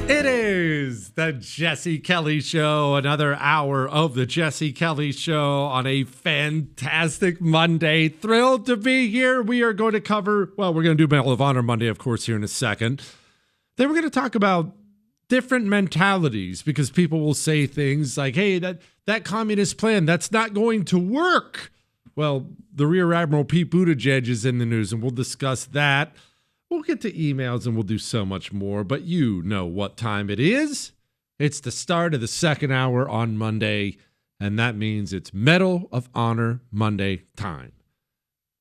It is the Jesse Kelly Show, another hour of the Jesse Kelly Show on a fantastic Monday. Thrilled to be here. We are going to cover, well, we're going to do Medal of Honor Monday, of course, here in a second. Then we're going to talk about different mentalities, because people will say things like, hey, that communist plan, that's not going to work. Well, the Rear Admiral Pete Buttigieg is in the news, and we'll discuss that. We'll get to emails and we'll do so much more, but you know what time it is. It's the start of the second hour on Monday, and that means it's Medal of Honor Monday time.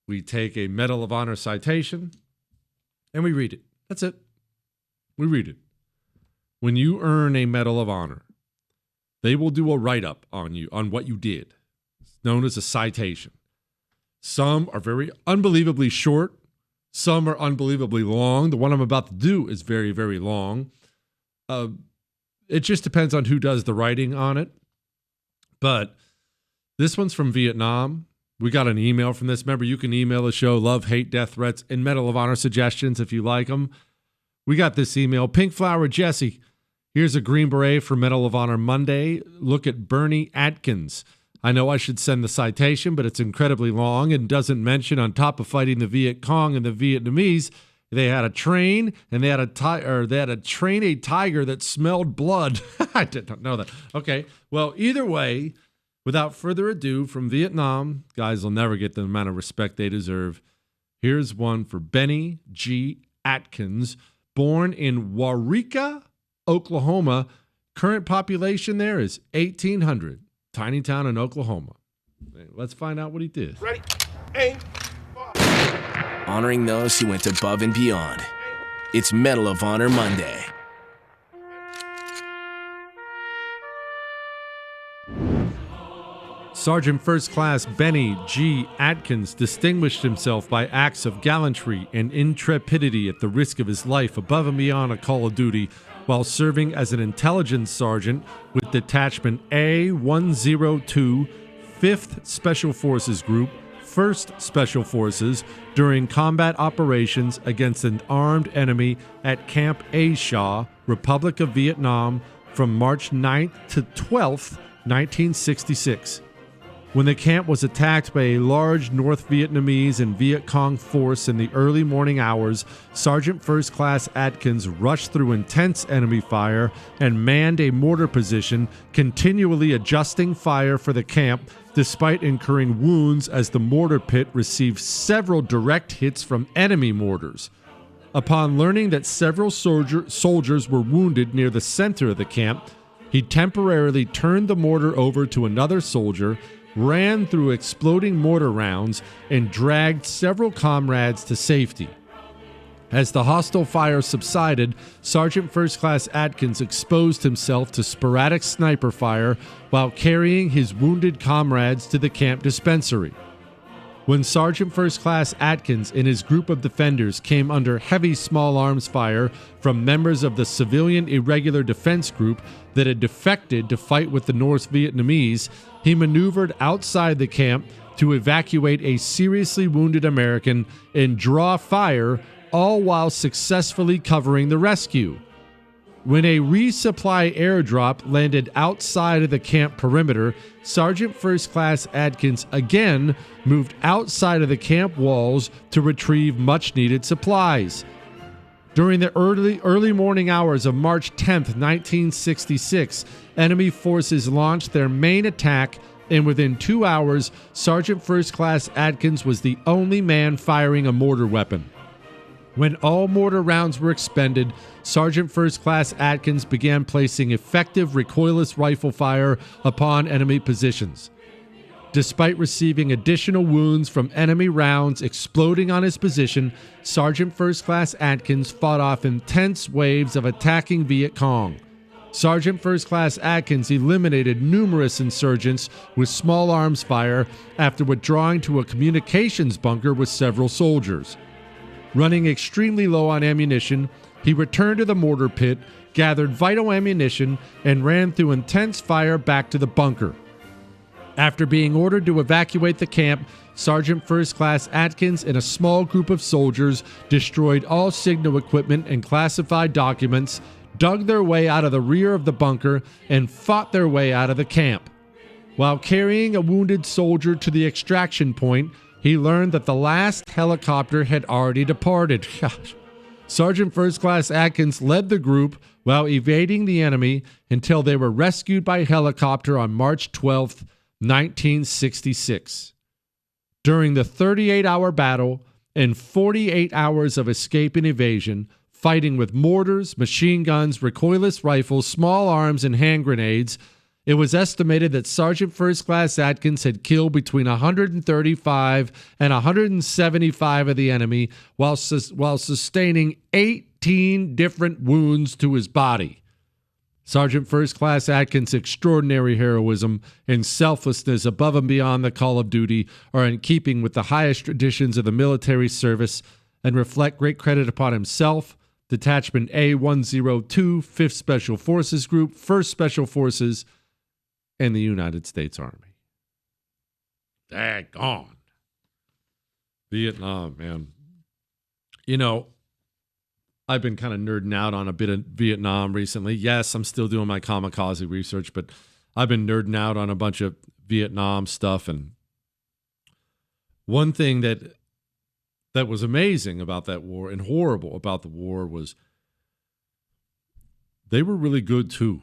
We take a Medal of Honor citation and we read it. That's it. We read it. When you earn a Medal of Honor, they will do a write-up on you, on what you did. It's known as a citation. Some are very unbelievably short. Some are unbelievably long. The one I'm about to do is very, very long. It just depends on who does the writing on it. But this one's from Vietnam. We got an email from this. Remember, you can email the show, love, hate, death threats, and Medal of Honor suggestions if you like them. We got this email. Pink Flower Jesse. Here's a Green Beret for Medal of Honor Monday. Look at Bennie Adkins. I know I should send the citation, but it's incredibly long and doesn't mention, on top of fighting the Viet Cong and the Vietnamese, they had a train and they had to train a tiger that smelled blood. I did not know that. Okay. Well, either way, without further ado, from Vietnam, guys will never get the amount of respect they deserve. Here's one for Bennie G Adkins, born in Waurika, Oklahoma. Current population there is 1,800. Tiny town in Oklahoma. Let's find out what he did. Ready, aim, honoring those who went above and beyond. It's Medal of Honor Monday. Sergeant First Class Bennie G Adkins distinguished himself by acts of gallantry and intrepidity at the risk of his life above and beyond a call of duty, while serving as an intelligence sergeant with Detachment A-102, 5th Special Forces Group, 1st Special Forces, during combat operations against an armed enemy at Camp A Shah, Republic of Vietnam, from March 9th to 12th, 1966. When the camp was attacked by a large North Vietnamese and Viet Cong force in the early morning hours, Sergeant First Class Adkins rushed through intense enemy fire and manned a mortar position, continually adjusting fire for the camp, despite incurring wounds as the mortar pit received several direct hits from enemy mortars. Upon learning that several soldiers were wounded near the center of the camp, he temporarily turned the mortar over to another soldier, ran through exploding mortar rounds, and dragged several comrades to safety. As the hostile fire subsided, Sergeant First Class Adkins exposed himself to sporadic sniper fire while carrying his wounded comrades to the camp dispensary. When Sergeant First Class Adkins and his group of defenders came under heavy small arms fire from members of the Civilian Irregular Defense Group that had defected to fight with the North Vietnamese, he maneuvered outside the camp to evacuate a seriously wounded American and draw fire, all while successfully covering the rescue. When a resupply airdrop landed outside of the camp perimeter, Sergeant First Class Adkins again moved outside of the camp walls to retrieve much-needed supplies. During the early morning hours of March 10th, 1966, enemy forces launched their main attack, and within 2 hours, Sergeant First Class Adkins was the only man firing a mortar weapon. When all mortar rounds were expended, Sergeant First Class Adkins began placing effective recoilless rifle fire upon enemy positions. Despite receiving additional wounds from enemy rounds exploding on his position, Sergeant First Class Adkins fought off intense waves of attacking Viet Cong. Sergeant First Class Adkins eliminated numerous insurgents with small arms fire after withdrawing to a communications bunker with several soldiers. Running extremely low on ammunition, he returned to the mortar pit, gathered vital ammunition, and ran through intense fire back to the bunker. After being ordered to evacuate the camp, Sergeant First Class Adkins and a small group of soldiers destroyed all signal equipment and classified documents, dug their way out of the rear of the bunker, and fought their way out of the camp. While carrying a wounded soldier to the extraction point, he learned that the last helicopter had already departed. Sergeant First Class Adkins led the group while evading the enemy until they were rescued by helicopter on March 12, 1966. During the 38-hour battle and 48 hours of escape and evasion, fighting with mortars, machine guns, recoilless rifles, small arms, and hand grenades, it was estimated that Sergeant First Class Adkins had killed between 135 and 175 of the enemy while sustaining 18 different wounds to his body. Sergeant First Class Adkins' extraordinary heroism and selflessness above and beyond the call of duty are in keeping with the highest traditions of the military service and reflect great credit upon himself, Detachment A-102, 5th Special Forces Group, 1st Special Forces, and the United States Army. Daggone. Vietnam, man. You know, I've been kind of nerding out on a bit of Vietnam recently. Yes, I'm still doing my kamikaze research, but I've been nerding out on a bunch of Vietnam stuff. And one thing that was amazing about that war and horrible about the war was they were really good too.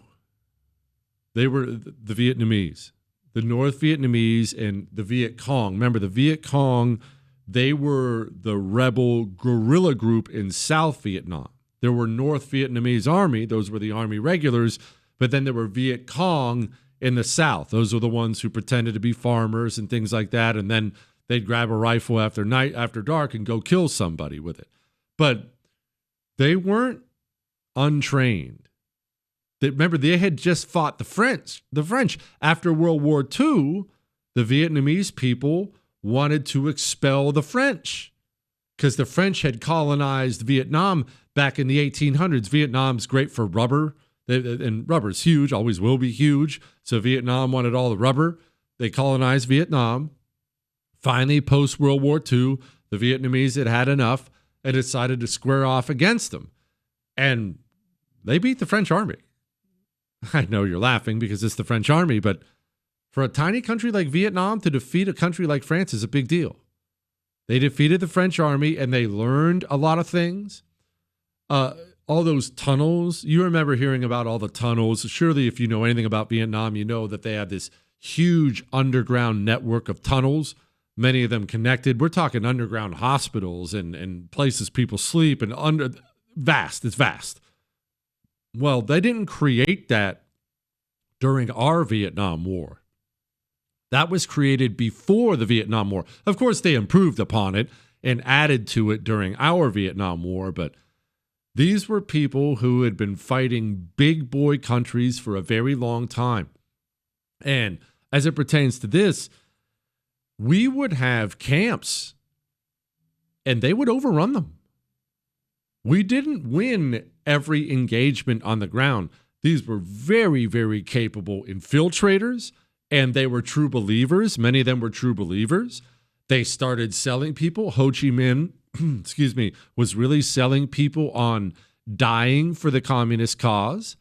They were the Vietnamese, the North Vietnamese and the Viet Cong. Remember, the Viet Cong, they were the rebel guerrilla group in South Vietnam. There were North Vietnamese Army. Those were the Army regulars. But then there were Viet Cong in the South. Those were the ones who pretended to be farmers and things like that. And then they'd grab a rifle after dark and go kill somebody with it. But they weren't untrained. Remember, they had just fought the French. After World War II, the Vietnamese people wanted to expel the French because the French had colonized Vietnam back in the 1800s. Vietnam's great for rubber, and rubber's huge, always will be huge. So Vietnam wanted all the rubber. They colonized Vietnam. Finally, post-World War II, the Vietnamese had had enough and decided to square off against them. And they beat the French army. I know you're laughing because it's the French army, but for a tiny country like Vietnam to defeat a country like France is a big deal. They defeated the French army and they learned a lot of things. All those tunnels, you remember hearing about all the tunnels. Surely if you know anything about Vietnam, you know that they have this huge underground network of tunnels, many of them connected. We're talking underground hospitals and places people sleep and it's vast. Well, they didn't create that during our Vietnam War. That was created before the Vietnam War. Of course, they improved upon it and added to it during our Vietnam War, but these were people who had been fighting big boy countries for a very long time. And as it pertains to this, we would have camps and they would overrun them. We didn't win every engagement on the ground. These were very, very capable infiltrators, and they were true believers. Many of them were true believers. They started selling people. Ho Chi Minh, was really selling people on dying for the communist cause.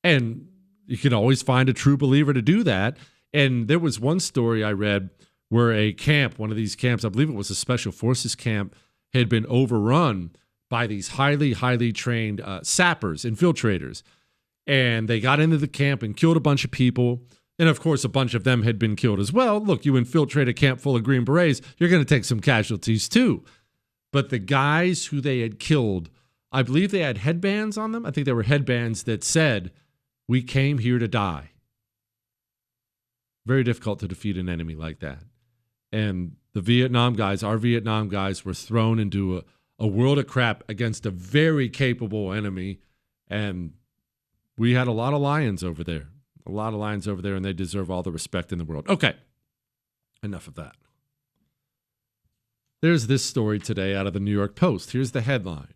And you can always find a true believer to do that. And there was one story I read where a camp, one of these camps, I believe it was a special forces camp, had been overrun by these highly, highly trained sappers, infiltrators. And they got into the camp and killed a bunch of people. And of course, a bunch of them had been killed as well. Look, you infiltrate a camp full of Green Berets, you're going to take some casualties too. But the guys who they had killed, I believe they had headbands on them. I think they were headbands that said, "We came here to die." Very difficult to defeat an enemy like that. And the Vietnam guys, our Vietnam guys, were thrown into a world of crap against a very capable enemy. And we had a lot of lions over there. And they deserve all the respect in the world. Okay, enough of that. There's this story today out of the New York Post. Here's the headline.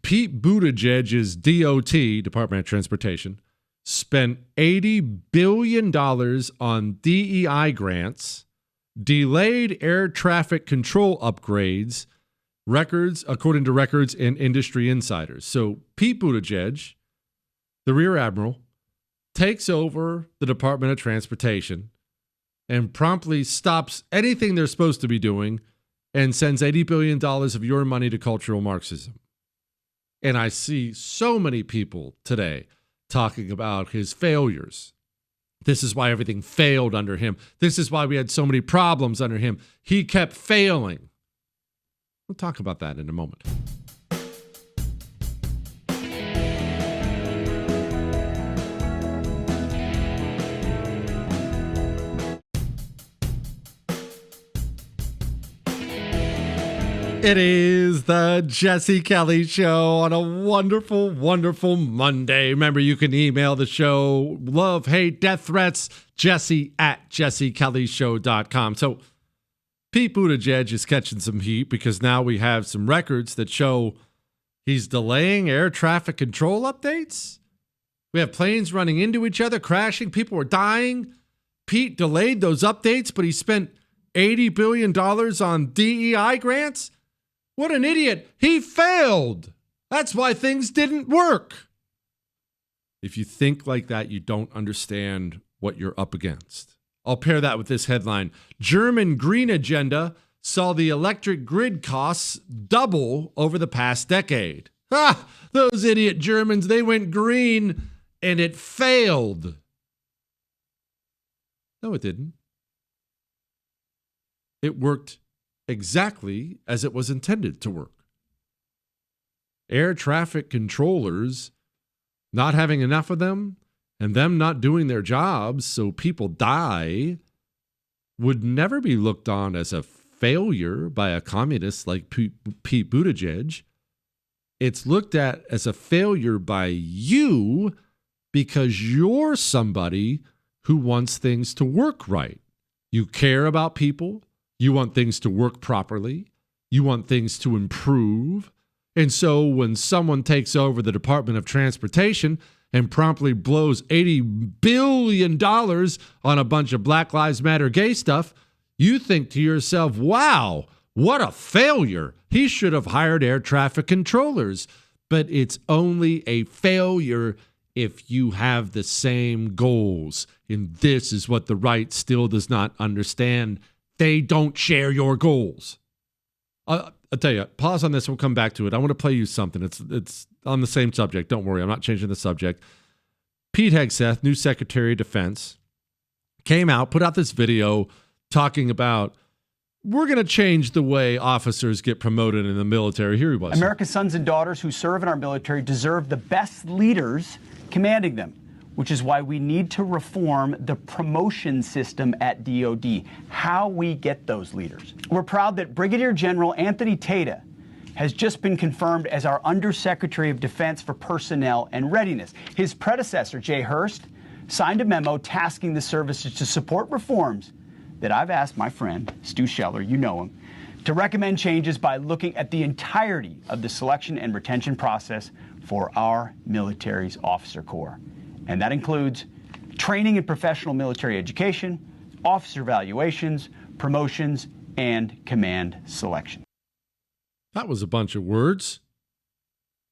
Pete Buttigieg's DOT, Department of Transportation, spent $80 billion on DEI grants, delayed air traffic control upgrades, Records, according to records and industry insiders. So Pete Buttigieg, the Rear Admiral, takes over the Department of Transportation and promptly stops anything they're supposed to be doing and sends $80 billion of your money to cultural Marxism. And I see so many people today talking about his failures. This is why everything failed under him. This is why we had so many problems under him. He kept failing. We'll talk about that in a moment. It is the Jesse Kelly Show on a wonderful, wonderful Monday. Remember, you can email the show, love, hate, death threats, jesse@jessekellyshow.com. So Pete Buttigieg is catching some heat because now we have some records that show he's delaying air traffic control updates. We have planes running into each other, crashing. People are dying. Pete delayed those updates, but he spent $80 billion on DEI grants. What an idiot. He failed. That's why things didn't work. If you think like that, you don't understand what you're up against. I'll pair that with this headline. German green agenda saw the electric grid costs double over the past decade. Ah, those idiot Germans, they went green and it failed. No, it didn't. It worked exactly as it was intended to work. Air traffic controllers, not having enough of them and them not doing their jobs so people die, would never be looked on as a failure by a communist like Pete Buttigieg. It's looked at as a failure by you because you're somebody who wants things to work right. You care about people. You want things to work properly. You want things to improve. And so when someone takes over the Department of Transportation and promptly blows $80 billion on a bunch of Black Lives Matter gay stuff, you think to yourself, wow, what a failure. He should have hired air traffic controllers. But it's only a failure if you have the same goals. And this is what the right still does not understand. They don't share your goals. I'll tell you, pause on this. We'll come back to it. I want to play you something. It's on the same subject. Don't worry. I'm not changing the subject. Pete Hegseth, new Secretary of Defense, came out, put out this video talking about we're going to change the way officers get promoted in the military. Here he was. America's sons and daughters who serve in our military deserve the best leaders commanding them, which is why we need to reform the promotion system at DOD, how we get those leaders. We're proud that Brigadier General Anthony Tata has just been confirmed as our Undersecretary of Defense for Personnel and Readiness. His predecessor, Jay Hurst, signed a memo tasking the services to support reforms that I've asked my friend, Stu Scheller, you know him, to recommend changes by looking at the entirety of the selection and retention process for our military's officer corps. And that includes training and professional military education, officer evaluations, promotions, and command selection. That was a bunch of words.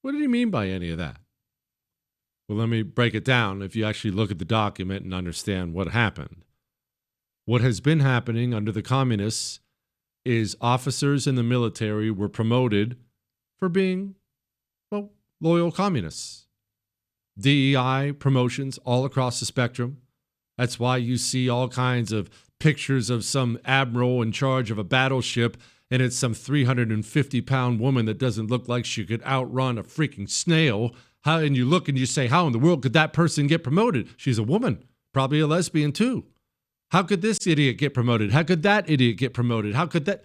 What did he mean by any of that? Well, let me break it down if you actually look at the document and understand what happened. What has been happening under the communists is officers in the military were promoted for being, well, loyal communists. DEI promotions all across the spectrum. That's why you see all kinds of pictures of some admiral in charge of a battleship, and it's some 350-pound woman that doesn't look like she could outrun a freaking snail. And you look and you say, how in the world could that person get promoted? She's a woman, probably a lesbian too. How could this idiot get promoted? How could that idiot get promoted? How could that?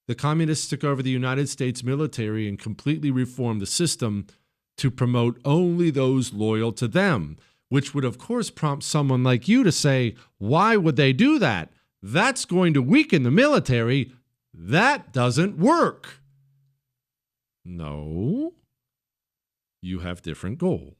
The communists took over the United States military and completely reformed the system to promote only those loyal to them, which would, of course, prompt someone like you to say, why would they do that? That's going to weaken the military. That doesn't work. No, you have different goals.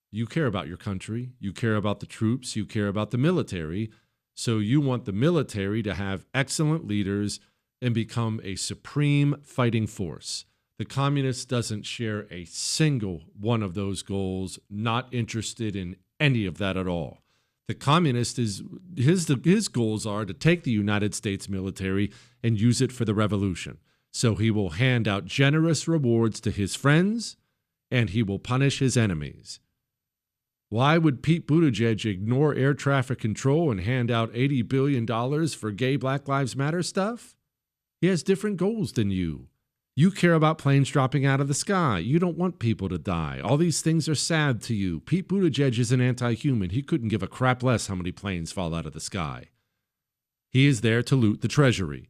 You care about your country. You care about the troops. You care about the military. So you want the military to have excellent leaders and become a supreme fighting force. The communist doesn't share a single one of those goals, not interested in any of that at all. The communist his goals are to take the United States military and use it for the revolution. So he will hand out generous rewards to his friends, and he will punish his enemies. Why would Pete Buttigieg ignore air traffic control and hand out $80 billion for gay Black Lives Matter stuff? He has different goals than you. You care about planes dropping out of the sky. You don't want people to die. All these things are sad to you. Pete Buttigieg is an anti-human. He couldn't give a crap less how many planes fall out of the sky. He is there to loot the treasury.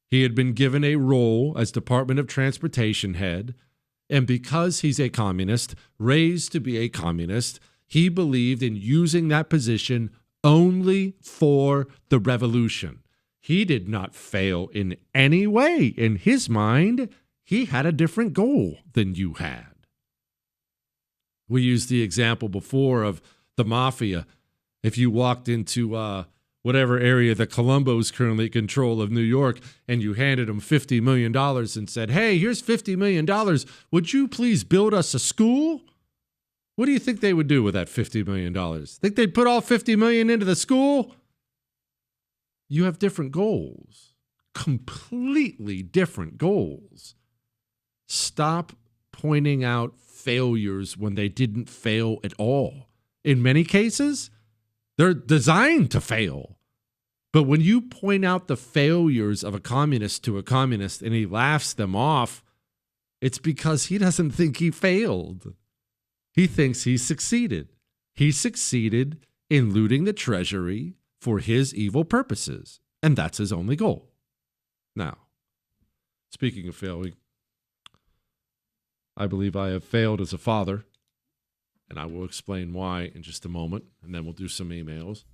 He had been given a role as Department of Transportation head, and because he's a communist, raised to be a communist, he believed in using that position only for the revolution. He did not fail in any way. In his mind, he had a different goal than you had. We used the example before of the mafia. If you walked into whatever area the Colombos currently control of New York and you handed them $50 million and said, hey, here's $50 million. Would you please build us a school? What do you think they would do with that $50 million? Think they'd put all $50 million into the school? You have different goals, completely different goals. Stop pointing out failures when they didn't fail at all. In many cases, they're designed to fail. But when you point out the failures of a communist to a communist and he laughs them off, it's because he doesn't think he failed. He thinks he succeeded. He succeeded in looting the treasury for his evil purposes, and that's his only goal. Now, speaking of failing, I believe I have failed as a father, and I will explain why in just a moment, and then we'll do some emails.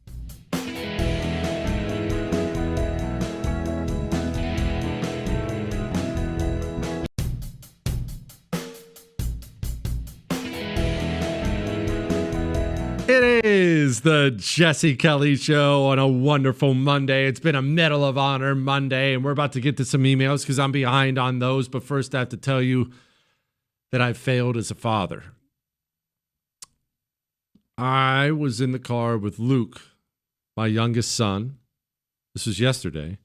It is the Jesse Kelly Show on a wonderful Monday. It's been a Medal of Honor Monday, and we're about to get to some emails because I'm behind on those. But first, I have to tell you that I failed as a father. I was in the car with Luke, my youngest son. This was yesterday.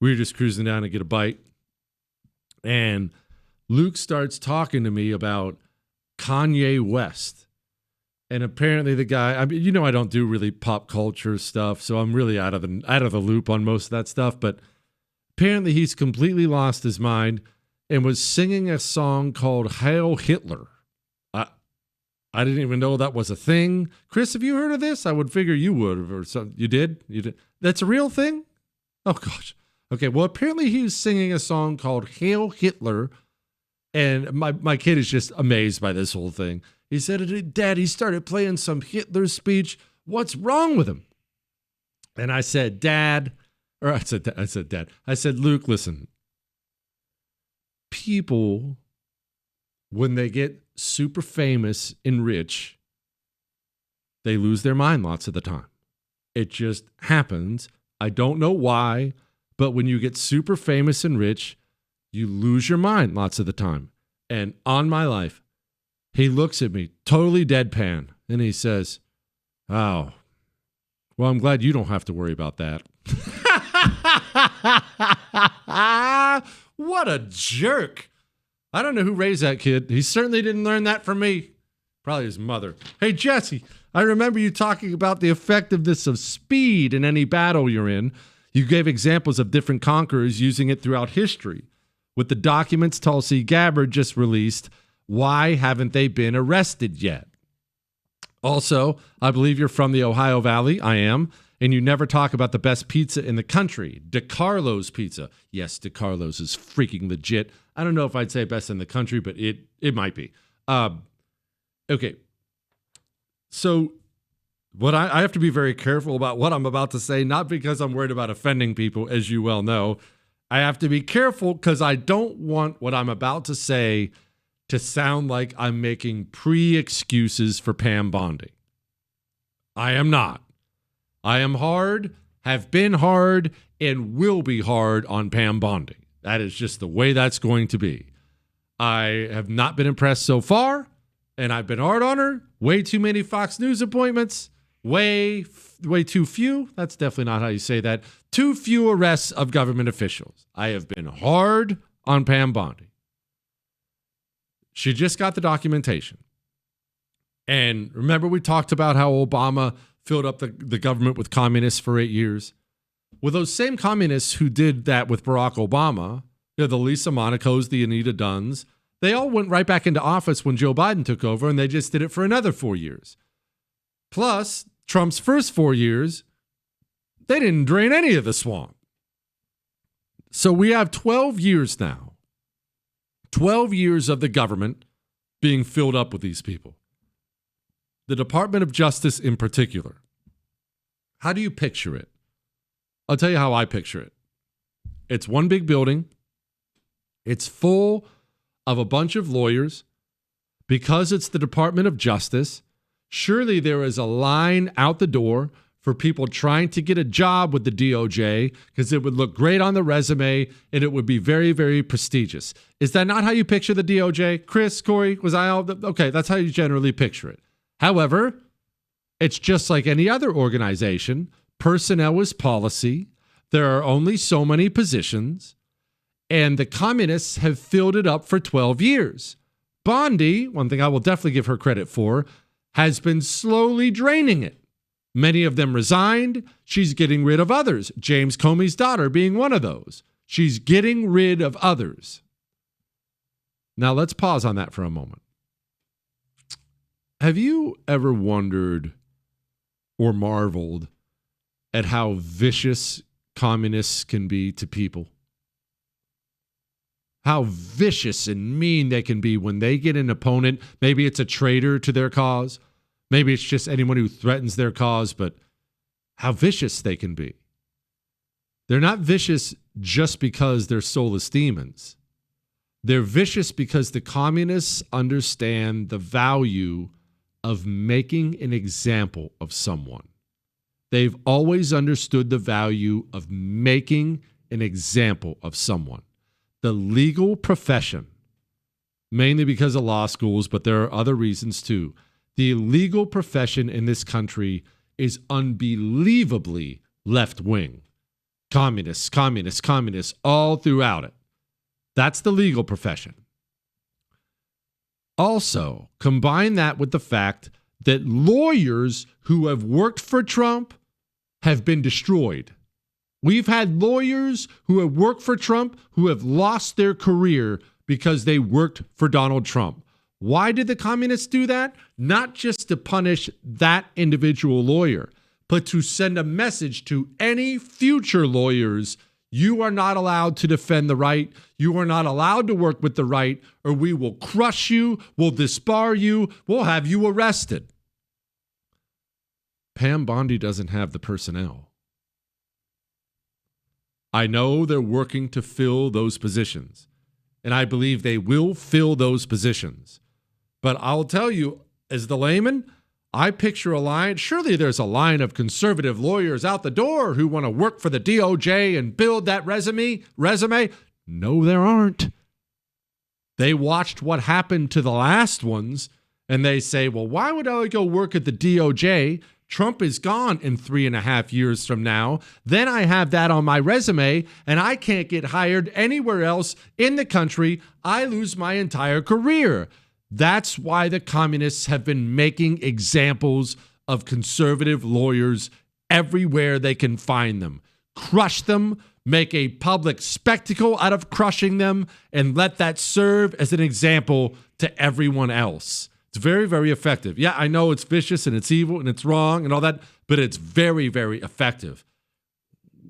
We were just cruising down to get a bite, and Luke starts talking to me about Kanye West. And apparently the guy, I mean, you know, I don't do really pop culture stuff, so I'm really out of the loop on most of that stuff. But apparently he's completely lost his mind and was singing a song called Hail Hitler. I didn't even know that was a thing. Chris, have you heard of this? I would figure you would have, or something. You did? You did? That's a real thing? Oh, gosh. Okay, well, apparently he was singing a song called Hail Hitler, and my kid is just amazed by this whole thing. He said, Dad, he started playing some Hitler speech. What's wrong with him? And I said, Dad, I said, Luke, listen. People, when they get super famous and rich, they lose their mind lots of the time. It just happens. I don't know why, but when you get super famous and rich, you lose your mind lots of the time. And on my life, he looks at me totally deadpan and he says, oh, well, I'm glad you don't have to worry about that. What a jerk. I don't know who raised that kid. He certainly didn't learn that from me. Probably his mother. Hey, Jesse, I remember you talking about the effectiveness of speed in any battle you're in. You gave examples of different conquerors using it throughout history. With the documents Tulsi Gabbard just released, why haven't they been arrested yet? Also, I believe you're from the Ohio Valley. I am. And you never talk about the best pizza in the country, DeCarlo's Pizza. Yes, DeCarlo's is freaking legit. I don't know if I'd say best in the country, but it might be. Okay. So what I have to be very careful about what I'm about to say, not because I'm worried about offending people, as you well know. I have to be careful because I don't want what I'm about to say to sound like I'm making pre-excuses for Pam Bondi. I am not. I am hard, have been hard and will be hard on Pam Bondi. That is just the way that's going to be. I have not been impressed so far, and I've been hard on her. Way too many Fox News appointments. Way too few. That's definitely not how you say that. Too few arrests of government officials. I have been hard on Pam Bondi. She just got the documentation. And remember, we talked about how Obama filled up the government with communists for 8 years. Well, those same communists who did that with Barack Obama, the Lisa Monacos, the Anita Dunns, they all went right back into office when Joe Biden took over, and they just did it for another 4 years. Plus, Trump's first 4 years, they didn't drain any of the swamp. So we have 12 years now. 12 years of the government being filled up with these people. The Department of Justice in particular. How do you picture it? I'll tell you how I picture it. It's one big building. It's full of a bunch of lawyers. Because it's the Department of Justice, surely there is a line out the door for people trying to get a job with the DOJ because it would look great on the resume and it would be very, very prestigious. Is that not how you picture the DOJ? Chris, Corey, was I all? Okay, that's how you generally picture it. However, it's just like any other organization. Personnel is policy. There are only so many positions, and the communists have filled it up for 12 years. Bondi, one thing I will definitely give her credit for, has been slowly draining it. Many of them resigned. She's getting rid of others. James Comey's daughter being one of those. She's getting rid of others. Now let's pause on that for a moment. Have you ever wondered or marveled at how vicious communists can be to people? How vicious and mean they can be when they get an opponent. Maybe it's a traitor to their cause. Maybe it's just anyone who threatens their cause, but how vicious they can be. They're not vicious just because they're soulless demons. They're vicious because the communists understand the value of making an example of someone. They've always understood the value of making an example of someone. The legal profession, mainly because of law schools, but there are other reasons too. The legal profession in this country is unbelievably left-wing. Communists, communists, communists, all throughout it. That's the legal profession. Also, combine that with the fact that lawyers who have worked for Trump have been destroyed. We've had lawyers who have worked for Trump who have lost their career because they worked for Donald Trump. Why did the communists do that? Not just to punish that individual lawyer, but to send a message to any future lawyers: you are not allowed to defend the right. You are not allowed to work with the right, or we will crush you, we'll disbar you, we'll have you arrested. Pam Bondi doesn't have the personnel. I know they're working to fill those positions, and I believe they will fill those positions. But I'll tell you, as the layman, I picture a line. Surely there's a line of conservative lawyers out the door who want to work for the DOJ and build that resume. No, there aren't. They watched what happened to the last ones, and they say, well, why would I go work at the DOJ? Trump is gone in 3.5 years from now. Then I have that on my resume, and I can't get hired anywhere else in the country. I lose my entire career. That's why the communists have been making examples of conservative lawyers everywhere they can find them. Crush them, make a public spectacle out of crushing them, and let that serve as an example to everyone else. It's very, very effective. Yeah, I know it's vicious and it's evil and it's wrong and all that, but it's very, very effective.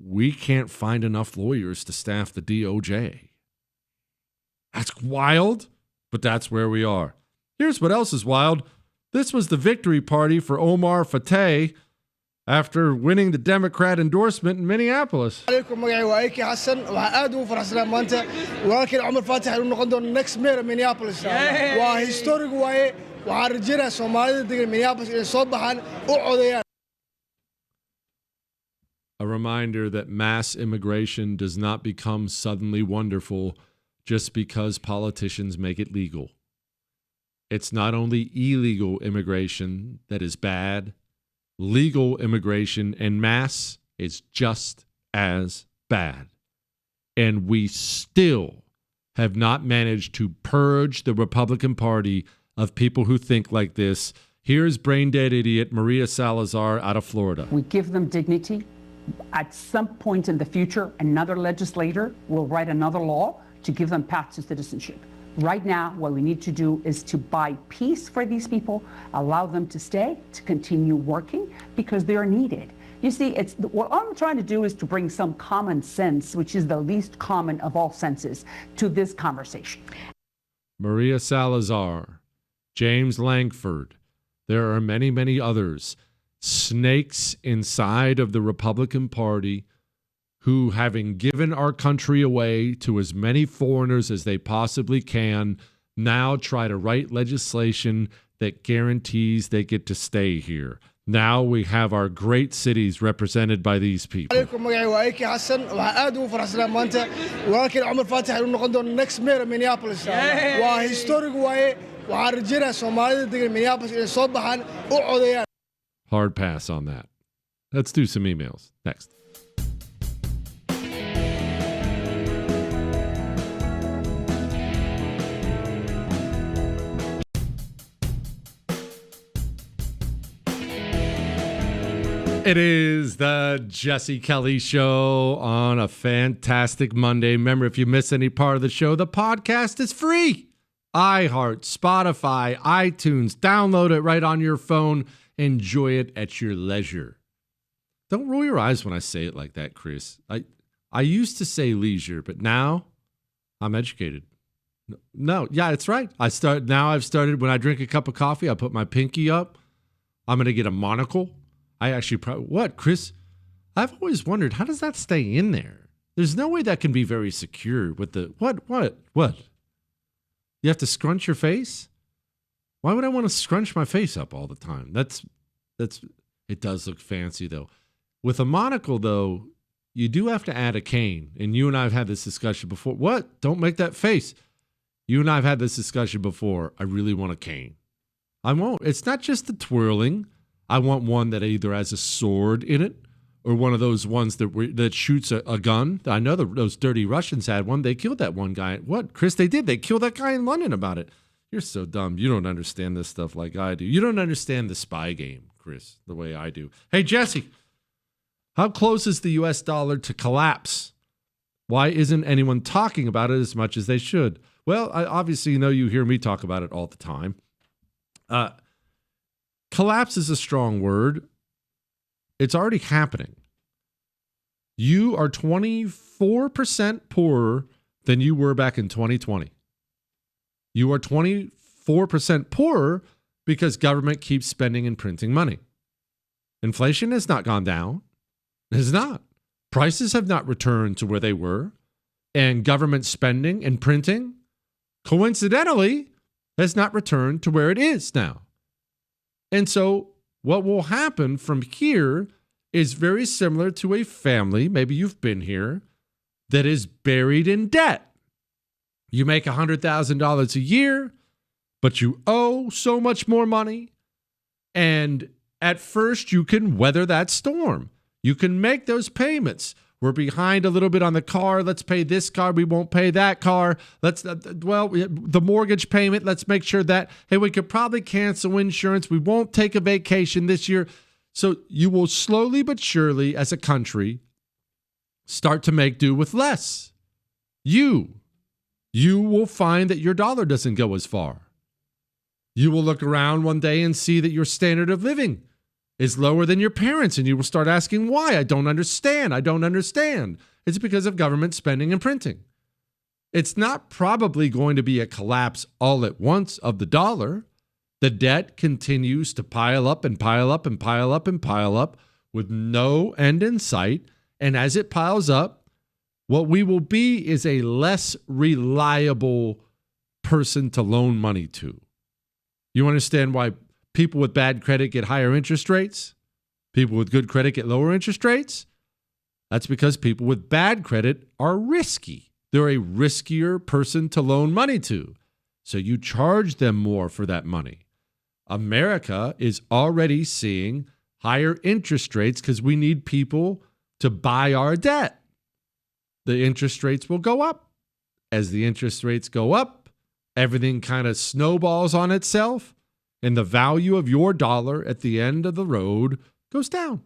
We can't find enough lawyers to staff the DOJ. That's wild. But that's where we are. Here's what else is wild. This was the victory party for Omar Fateh after winning the Democrat endorsement in Minneapolis. A reminder that mass immigration does not become suddenly wonderful just because politicians make it legal. It's not only illegal immigration that is bad, legal immigration en masse is just as bad. And we still have not managed to purge the Republican Party of people who think like this. Here's brain dead idiot Maria Salazar out of Florida. We give them dignity. At some point in the future, another legislator will write another law to give them path to citizenship. Right now, what we need to do is to buy peace for these people, allow them to stay, to continue working, because they are needed. You see, what I'm trying to do is to bring some common sense, which is the least common of all senses, to this conversation. Maria Salazar, James Langford, there are many, many others, snakes inside of the Republican Party who, having given our country away to as many foreigners as they possibly can, now try to write legislation that guarantees they get to stay here. Now we have our great cities represented by these people. Next mayor of Minneapolis. Historic Hard pass on that. Let's do some emails next. It is the Jesse Kelly Show on a fantastic Monday. Remember, if you miss any part of the show, the podcast is free. iHeart, Spotify, iTunes. Download it right on your phone. Enjoy it at your leisure. Don't roll your eyes when I say it like that, Chris. I used to say leisure, but now I'm educated. No, yeah, it's right. I've started when I drink a cup of coffee, I put my pinky up. I'm going to get a monocle. I actually what, Chris? I've always wondered, how does that stay in there? There's no way that can be very secure with the what? You have to scrunch your face? Why would I want to scrunch my face up all the time? That's it does look fancy though. With a monocle though, you do have to add a cane. And you and I have had this discussion before. What? Don't make that face. You and I have had this discussion before. I really want a cane. I won't. It's not just the twirling. I want one that either has a sword in it or one of those ones that shoots a gun. I know those dirty Russians had one. They killed that one guy. What, Chris? They did. They killed that guy in London about it. You're so dumb. You don't understand this stuff like I do. You don't understand the spy game, Chris, the way I do. Hey, Jesse, how close is the U.S. dollar to collapse? Why isn't anyone talking about it as much as they should? Well, obviously, you hear me talk about it all the time. Collapse is a strong word. It's already happening. You are 24% poorer than you were back in 2020. You are 24% poorer because government keeps spending and printing money. Inflation has not gone down. It has not. Prices have not returned to where they were. And government spending and printing, coincidentally, has not returned to where it is now. And so what will happen from here is very similar to a family, maybe you've been here, that is buried in debt. You make $100,000 a year, but you owe so much more money. And at first you can weather that storm. You can make those payments. We're behind a little bit on the car. Let's pay this car. We won't pay that car. The mortgage payment, let's make sure that, hey, we could probably cancel insurance. We won't take a vacation this year. So you will slowly but surely, as a country, start to make do with less. You will find that your dollar doesn't go as far. You will look around one day and see that your standard of living is lower than your parents, and you will start asking why. I don't understand. It's because of government spending and printing. It's not probably going to be a collapse all at once of the dollar. The debt continues to pile up and pile up and pile up and pile up with no end in sight. And as it piles up, what we will be is a less reliable person to loan money to. You understand why people with bad credit get higher interest rates? People with good credit get lower interest rates? That's because people with bad credit are risky. They're a riskier person to loan money to. So you charge them more for that money. America is already seeing higher interest rates because we need people to buy our debt. The interest rates will go up. As the interest rates go up, everything kind of snowballs on itself, and the value of your dollar at the end of the road goes down.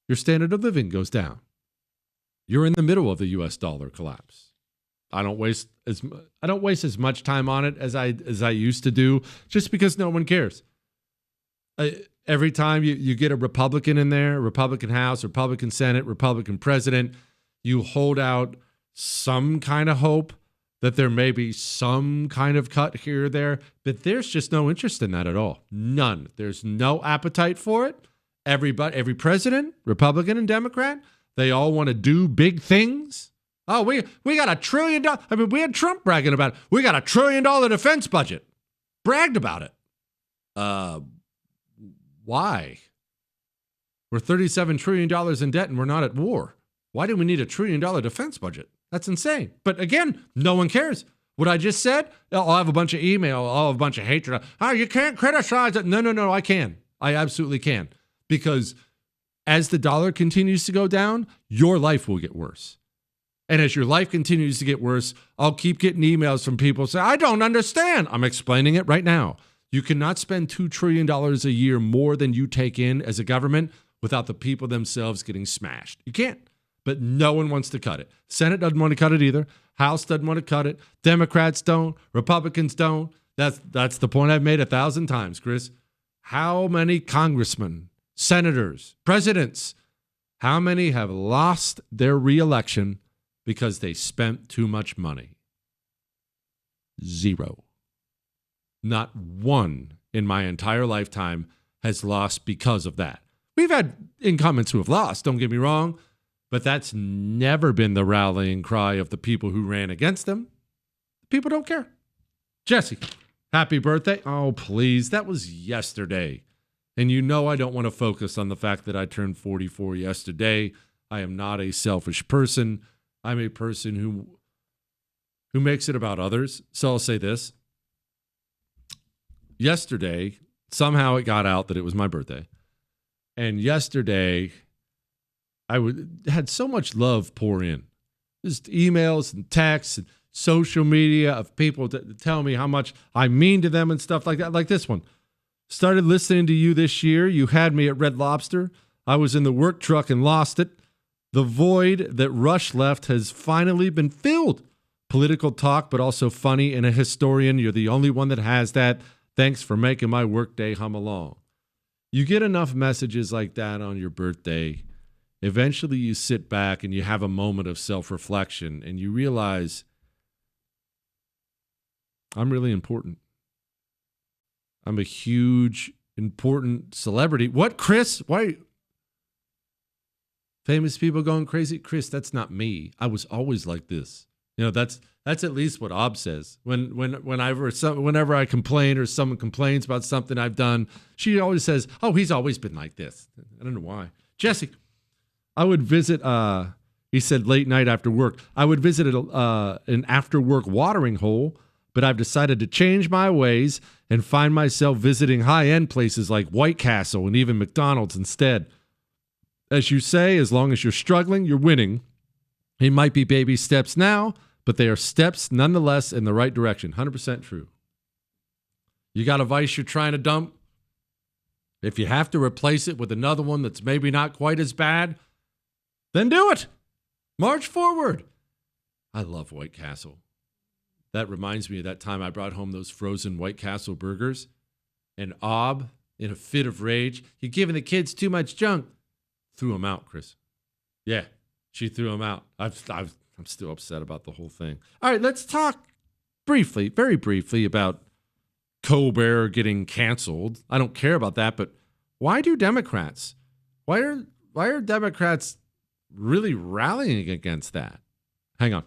Your standard of living goes down. You're in the middle of the US dollar collapse. I don't waste as much time on it as I used to do, just because no one cares. Every time you get a Republican in there, Republican House, Republican Senate, Republican President, you hold out some kind of hope that there may be some kind of cut here or there, but there's just no interest in that at all. None. There's no appetite for it. Every president, Republican and Democrat, they all want to do big things. Oh, we got $1 trillion. I mean, we had Trump bragging about it. We got $1 trillion defense budget. Bragged about it. Why? We're $37 trillion in debt and we're not at war. Why do we need $1 trillion defense budget? That's insane. But again, no one cares. What I just said, I'll have a bunch of email, I'll have a bunch of hatred. Oh, you can't criticize it. No, I can. I absolutely can. Because as the dollar continues to go down, your life will get worse. And as your life continues to get worse, I'll keep getting emails from people saying, I don't understand. I'm explaining it right now. You cannot spend $2 trillion a year more than you take in as a government without the people themselves getting smashed. You can't. But no one wants to cut it. Senate doesn't want to cut it either. House doesn't want to cut it. Democrats don't. Republicans don't. That's the point I've made 1,000 times, Chris. How many congressmen, senators, presidents, how many have lost their reelection because they spent too much money? 0. Not one in my entire lifetime has lost because of that. We've had incumbents who have lost, don't get me wrong, but that's never been the rallying cry of the people who ran against them. People don't care. Jesse, happy birthday. Oh, please. That was yesterday. And you know I don't want to focus on the fact that I turned 44 yesterday. I am not a selfish person. I'm a person who makes it about others. So I'll say this. Yesterday, somehow it got out that it was my birthday. And yesterday, had so much love pour in. Just emails and texts and social media of people to tell me how much I mean to them and stuff like that. Like this one. Started listening to you this year. You had me at Red Lobster. I was in the work truck and lost it. The void that Rush left has finally been filled. Political talk, but also funny, and a historian. You're the only one that has that. Thanks for making my workday hum along. You get enough messages like that on your birthday. Eventually you sit back and you have a moment of self-reflection and you realize, I'm really important. I'm a huge, important celebrity. What, Chris? Why? Famous people going crazy? Chris, that's not me. I was always like this. You know, that's at least what Ob says. Whenever I complain or someone complains about something I've done, she always says, oh, he's always been like this. I don't know why. Jesse, I would visit, he said late night after work, I would visit an after work watering hole, but I've decided to change my ways and find myself visiting high-end places like White Castle and even McDonald's instead. As you say, as long as you're struggling, you're winning. It might be baby steps now, but they are steps nonetheless in the right direction. 100% true. You got a vice you're trying to dump? If you have to replace it with another one that's maybe not quite as bad, then do it. March forward. I love White Castle. That reminds me of that time I brought home those frozen White Castle burgers. And Ob, in a fit of rage, you're giving the kids too much junk. Threw them out, Chris. Yeah, she threw them out. I'm still upset about the whole thing. All right, let's talk briefly, very briefly, about Colbert getting canceled. I don't care about that, but why do Democrats? Why are Democrats really rallying against that? Hang on.